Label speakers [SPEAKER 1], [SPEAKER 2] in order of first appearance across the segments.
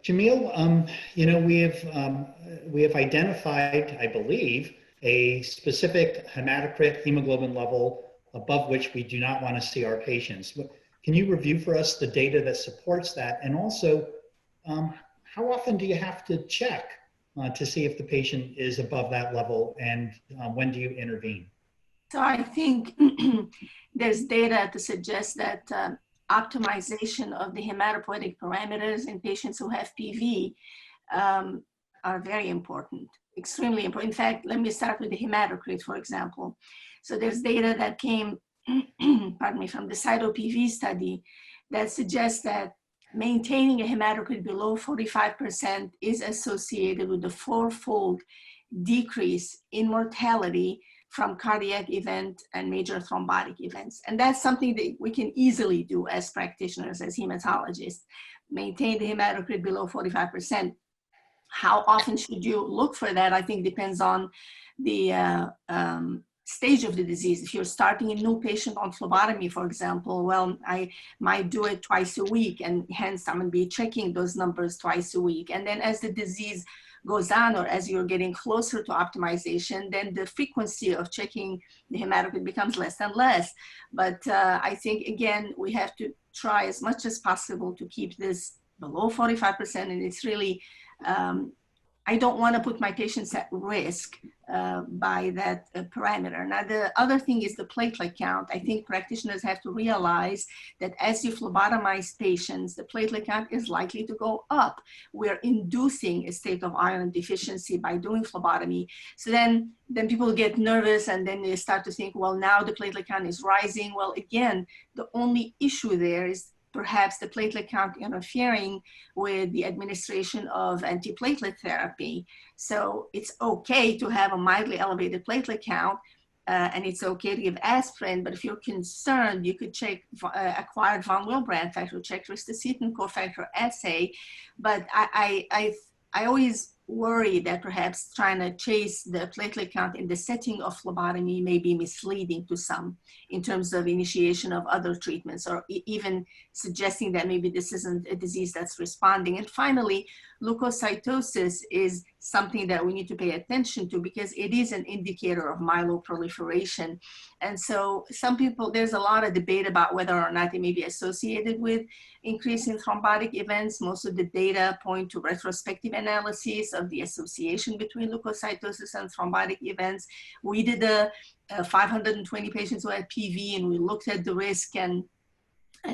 [SPEAKER 1] Jamil, we have identified, I believe, a specific hematocrit hemoglobin level above which we do not want to see our patients. Can you review for us the data that supports that? And also, how often do you have to check to see if the patient is above that level, and when do you intervene?
[SPEAKER 2] So I think there's data to suggest that optimization of the hematopoietic parameters in patients who have PV are very important, extremely important. In fact, let me start with the hematocrit, for example. So there's data that came, pardon me, from the CytoPV study that suggests that maintaining a hematocrit below 45% is associated with a fourfold decrease in mortality from cardiac event and major thrombotic events. And that's something that we can easily do as practitioners, as hematologists, maintain the hematocrit below 45%. How often should you look for that? I think depends on the stage of the disease. If you're starting a new patient on phlebotomy, for example, well, I might do it twice a week, and hence I'm gonna be checking those numbers twice a week. And then as the disease goes on, or as you're getting closer to optimization, then the frequency of checking the hematocrit becomes less and less. But I think, again, we have to try as much as possible to keep this below 45%, and it's really, I don't want to put my patients at risk by that parameter. Now, the other thing is the platelet count. I think practitioners have to realize that as you phlebotomize patients, the platelet count is likely to go up. We're inducing a state of iron deficiency by doing phlebotomy. So then people get nervous, and then they start to think, well, now the platelet count is rising. Well, again, the only issue there is perhaps the platelet count interfering with the administration of antiplatelet therapy. So it's okay to have a mildly elevated platelet count, and it's okay to give aspirin, but if you're concerned, you could check acquired von Willebrand factor, check ristocetin cofactor assay. But I always worry that perhaps trying to chase the platelet count in the setting of phlebotomy may be misleading to some in terms of initiation of other treatments, or even suggesting that maybe this isn't a disease that's responding. And finally, leukocytosis is something that we need to pay attention to because it is an indicator of myeloproliferation. And so some people, there's a lot of debate about whether or not it may be associated with increase in thrombotic events. Most of the data point to retrospective analysis of the association between leukocytosis and thrombotic events. We did 520 patients who had PV, and we looked at the risk and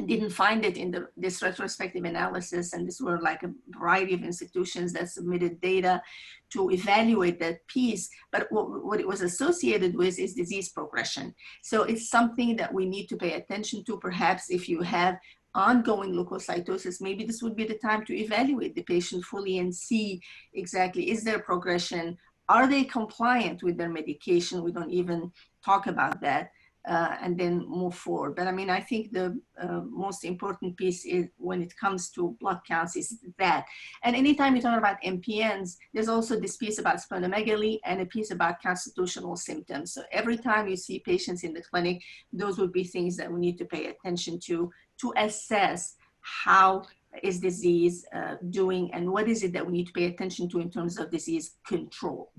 [SPEAKER 2] didn't find it in this retrospective analysis. And this were like a variety of institutions that submitted data to evaluate that piece. But what it was associated with is disease progression. So it's something that we need to pay attention to. Perhaps if you have ongoing leukocytosis, maybe this would be the time to evaluate the patient fully and see exactly, is there progression? Are they compliant with their medication? We don't even talk about that. And then move forward. But I mean, I think the most important piece is when it comes to blood counts is that. And anytime you talk about MPNs, there's also this piece about splenomegaly and a piece about constitutional symptoms. So every time you see patients in the clinic, those would be things that we need to pay attention to assess how is disease doing and what is it that we need to pay attention to in terms of disease control.